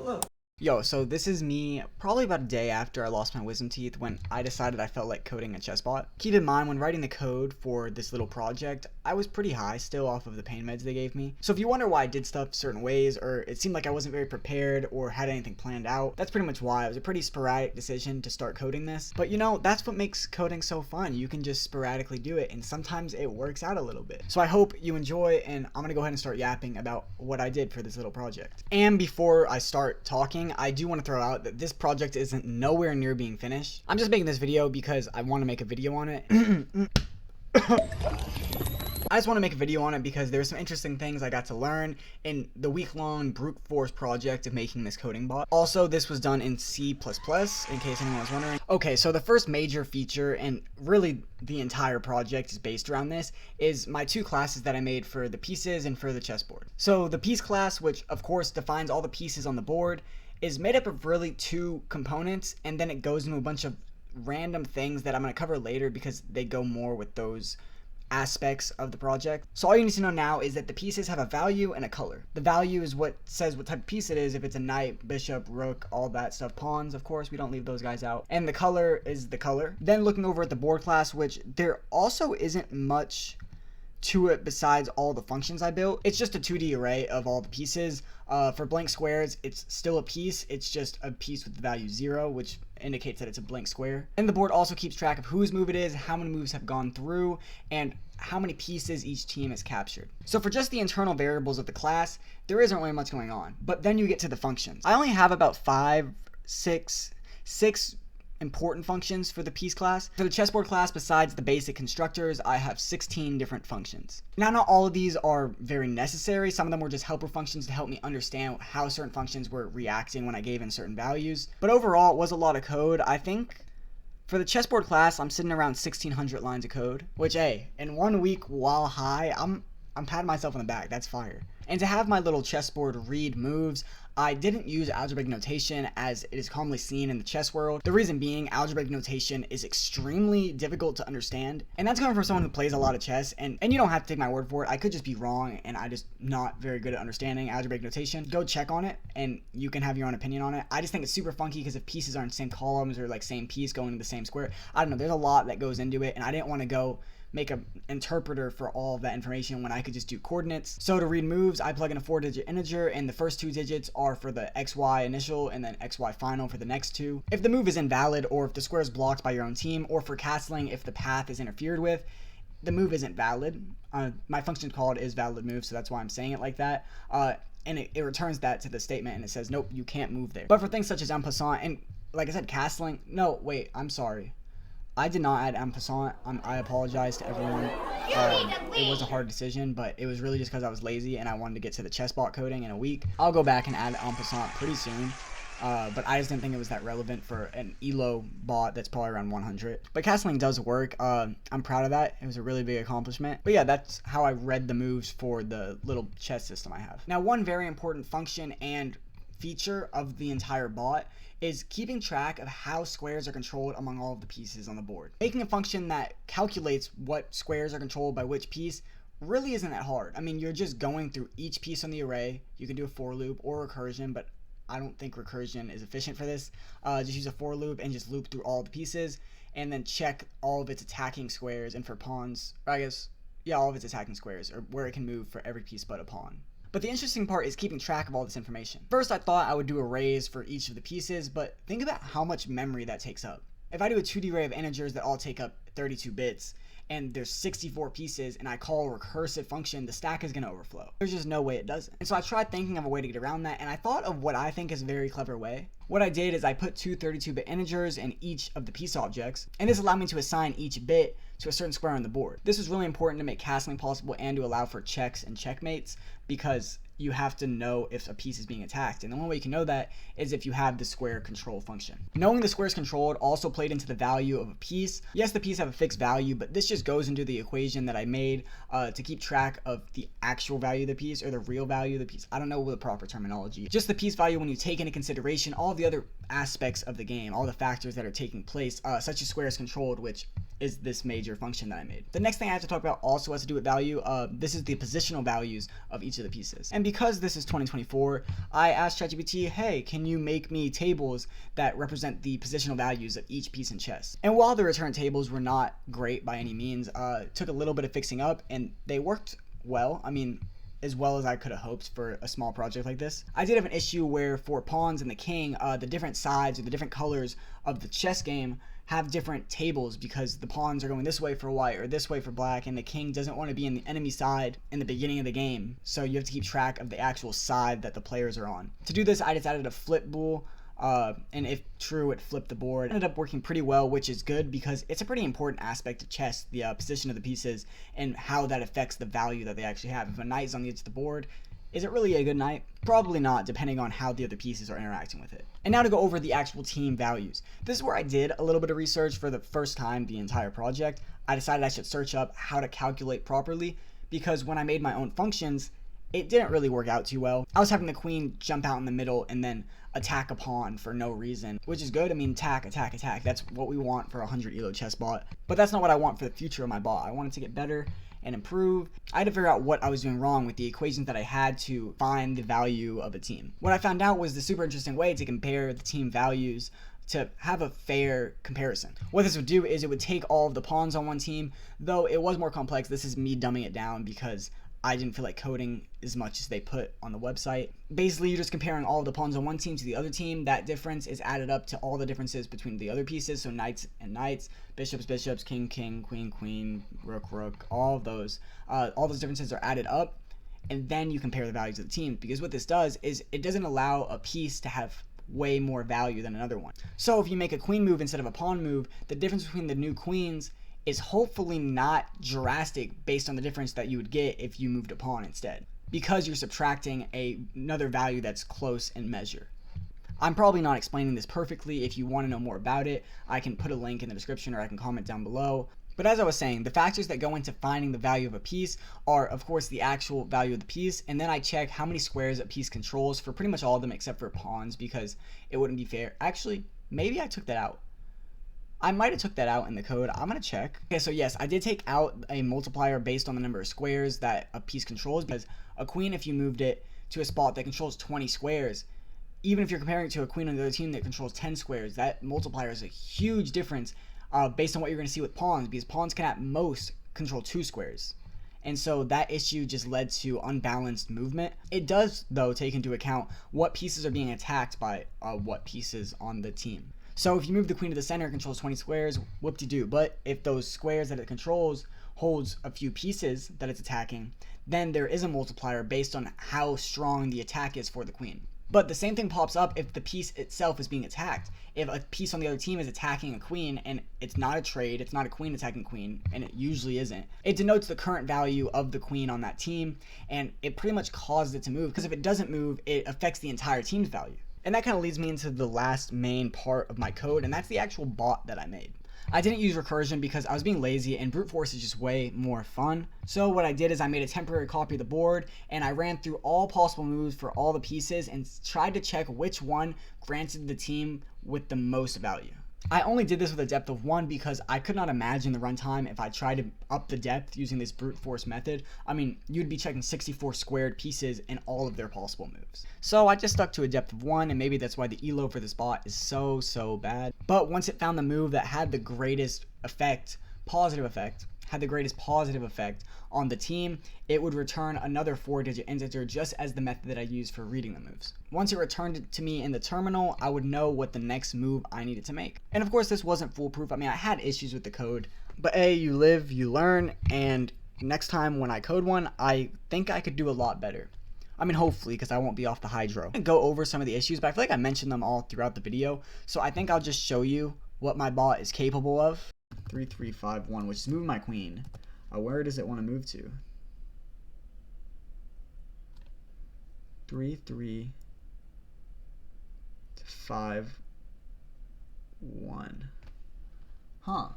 Hello. Yo, so this is me probably about a day after I lost my wisdom teeth when I decided I felt like coding a chess bot. Keep in mind, when writing the code for this little project, I was pretty high still off of the pain meds they gave me. So if you wonder why I did stuff certain ways, or it seemed like I wasn't very prepared or had anything planned out, that's pretty much why. It was a pretty sporadic decision to start coding this. But you know, that's what makes coding so fun. You can just sporadically do it, and sometimes it works out a little bit. So I hope you enjoy, and I'm gonna go ahead and start yapping about what I did for this little project. And before I start talking, I do want to throw out that this project isn't nowhere near being finished. I'm just making this video because I want to make a video on it. I just want to make a video on it because there's some interesting things I got to learn in the week-long brute force project of making this coding bot. Also, this was done in C++, in case anyone was wondering. Okay, so the first major feature, and really the entire project is based around this, is my two classes that I made for the pieces and for the chessboard. So the piece class, which of course defines all the pieces on the board, is made up of really two components, and then it goes into a bunch of random things that I'm going to cover later because they go more with those aspects of the project. So all you need to know now is that the pieces have a value and a color. The value is what says what type of piece it is, if it's a knight, bishop, rook, all that stuff. Pawns, of course, we don't leave those guys out. And the color is the color. Then looking over at the board class, which there also isn't much to it besides all the functions I built. It's just a 2D array of all the pieces. For blank squares, it's still a piece. It's just a piece with the value 0, which indicates that it's a blank square. And the board also keeps track of whose move it is, how many moves have gone through, and how many pieces each team has captured. So for just the internal variables of the class, there isn't really much going on. But then you get to the functions. I only have about six important functions for the piece class. For the chessboard class, besides the basic constructors, I have 16 different functions. Now, not all of these are very necessary. Some of them were just helper functions to help me understand how certain functions were reacting when I gave in certain values. But overall, it was a lot of code. I think for the chessboard class, I'm sitting around 1,600 lines of code, which, hey, in 1 week while high, I'm patting myself on the back. That's fire. And to have my little chessboard read moves, I didn't use algebraic notation as it is commonly seen in the chess world. The reason being, algebraic notation is extremely difficult to understand. And that's coming from someone who plays a lot of chess, and you don't have to take my word for it. I could just be wrong, and I just not very good at understanding algebraic notation. Go check on it, and you can have your own opinion on it. I just think it's super funky because if pieces are in the same columns or like same piece going to the same square, I don't know, there's a lot that goes into it, and I didn't want to go make an interpreter for all of that information when I could just do coordinates. So to read moves, I plug in a 4-digit integer, and the first 2 digits are for the XY initial and then XY final for the next 2. If the move is invalid, or if the square is blocked by your own team, or for castling, if the path is interfered with, the move isn't valid. My function called is valid move, so that's why I'm saying it like that. And it returns that to the statement, and it says, nope, you can't move there. But for things such as en passant, and like I said, castling, no, wait, I'm sorry. I did not add en passant. I apologize to everyone. It was a hard decision, but it was really just because I was lazy and I wanted to get to the chess bot coding in a week. I'll go back and add en passant pretty soon. But I just didn't think it was that relevant for an Elo bot that's probably around 100. But castling does work. I'm proud of that. It was a really big accomplishment. But yeah, that's how I read the moves for the little chess system I have. Now, one very important function and feature of the entire bot is keeping track of how squares are controlled among all of the pieces on the board. Making a function that calculates what squares are controlled by which piece really isn't that hard. I mean, you're just going through each piece on the array. You can do a for loop or recursion, but I don't think recursion is efficient for this. Just use a for loop and just loop through all the pieces and then check all of its attacking squares, and for pawns, or I guess, yeah, all of its attacking squares, or where it can move for every piece but a pawn. But the interesting part is keeping track of all this information. First, I thought I would do arrays for each of the pieces, but think about how much memory that takes up. If I do a 2D array of integers that all take up 32 bits, and there's 64 pieces, and I call a recursive function, the stack is going to overflow. There's just no way it doesn't. And so I tried thinking of a way to get around that, and I thought of what I think is a very clever way. What I did is I put 2 32-bit integers in each of the piece objects, and this allowed me to assign each bit to a certain square on the board. This is really important to make castling possible and to allow for checks and checkmates, because you have to know if a piece is being attacked, and the only way you can know that is if you have the square control function. Knowing the square is controlled also played into the value of a piece. Yes, the piece have a fixed value, but this just goes into the equation that I made to keep track of the actual value of the piece, or the real value of the piece. I don't know the proper terminology. Just the piece value when you take into consideration all the other aspects of the game, all the factors that are taking place, such as square is controlled, which is this major function that I made. The next thing I have to talk about also has to do with value. This is the positional values of each of the pieces. And because this is 2024, I asked ChatGPT, hey, can you make me tables that represent the positional values of each piece in chess? And while the return tables were not great by any means, it took a little bit of fixing up, and they worked well. I mean, as well as I could have hoped for a small project like this. I did have an issue where for pawns and the king, the different sides or the different colors of the chess game have different tables because the pawns are going this way for white or this way for black, and the king doesn't want to be in the enemy side in the beginning of the game. So you have to keep track of the actual side that the players are on. To do this, I just added a flip bool. And if true, it flipped the board. It ended up working pretty well, which is good because it's a pretty important aspect of chess, the position of the pieces and how that affects the value that they actually have. If a knight is on the edge of the board, is it really a good knight? Probably not, depending on how the other pieces are interacting with it. And now to go over the actual team values. This is where I did a little bit of research for the first time the entire project. I decided I should search up how to calculate properly because when I made my own functions, it didn't really work out too well. I was having the queen jump out in the middle and then attack a pawn for no reason, which is good. I mean, attack. That's what we want for 100 Elo Chess Bot. But that's not what I want for the future of my bot. I wanted to get better and improve. I had to figure out what I was doing wrong with the equations that I had to find the value of a team. What I found out was the super interesting way to compare the team values to have a fair comparison. What this would do is it would take all of the pawns on one team, though it was more complex. This is me dumbing it down because I didn't feel like coding as much as they put on the website. Basically, you're just comparing all of the pawns on one team to the other team. That difference is added up to all the differences between the other pieces. So knights and knights, bishops, bishops, king, king, queen, queen, rook, rook, all those differences are added up. And then you compare the values of the teams, because what this does is it doesn't allow a piece to have way more value than another one. So if you make a queen move instead of a pawn move, the difference between the new queens is hopefully not drastic based on the difference that you would get if you moved a pawn instead, because you're subtracting another value that's close in measure. I'm probably not explaining this perfectly. If you want to know more about it, I can put a link in the description or I can comment down below. But as I was saying, the factors that go into finding the value of a piece are, of course, the actual value of the piece, and then I check how many squares a piece controls for pretty much all of them except for pawns, because it wouldn't be fair. Actually, maybe I took that out. I might have took that out in the code. I'm going to check. Okay, so yes, I did take out a multiplier based on the number of squares that a piece controls, because a queen, if you moved it to a spot that controls 20 squares, even if you're comparing it to a queen on the other team that controls 10 squares, that multiplier is a huge difference based on what you're going to see with pawns, because pawns can at most control 2 squares. And so that issue just led to unbalanced movement. It does, though, take into account what pieces are being attacked by what pieces on the team. So if you move the queen to the center, it controls 20 squares, whoop-de-doo. But if those squares that it controls holds a few pieces that it's attacking, then there is a multiplier based on how strong the attack is for the queen. But the same thing pops up if the piece itself is being attacked. If a piece on the other team is attacking a queen and it's not a trade, it's not a queen attacking queen, and it usually isn't, it denotes the current value of the queen on that team, and it pretty much causes it to move, because if it doesn't move, it affects the entire team's value. And that kind of leads me into the last main part of my code, and that's the actual bot that I made. I didn't use recursion because I was being lazy, and brute force is just way more fun. So what I did is I made a temporary copy of the board, and I ran through all possible moves for all the pieces and tried to check which one granted the team with the most value. I only did this with a depth of 1 because I could not imagine the runtime if I tried to up the depth using this brute force method. I mean, you'd be checking 64 squared pieces in all of their possible moves. So I just stuck to a depth of 1, and maybe that's why the elo for this bot is so bad. But once it found the move that had the greatest positive effect on the team, it would return another 4-digit integer, just as the method that I used for reading the moves. Once it returned it to me in the terminal, I would know what the next move I needed to make. And of course, this wasn't foolproof. I mean, I had issues with the code, but you live, you learn, and next time when I code one, I think I could do a lot better. I mean, hopefully, because I won't be off the hydro. I'm gonna go over some of the issues, but I feel like I mentioned them all throughout the video, so I think I'll just show you what my bot is capable of. 3-3-5-1, which is moving my queen. Where does it want to move to? 3-3-5-1. Huh.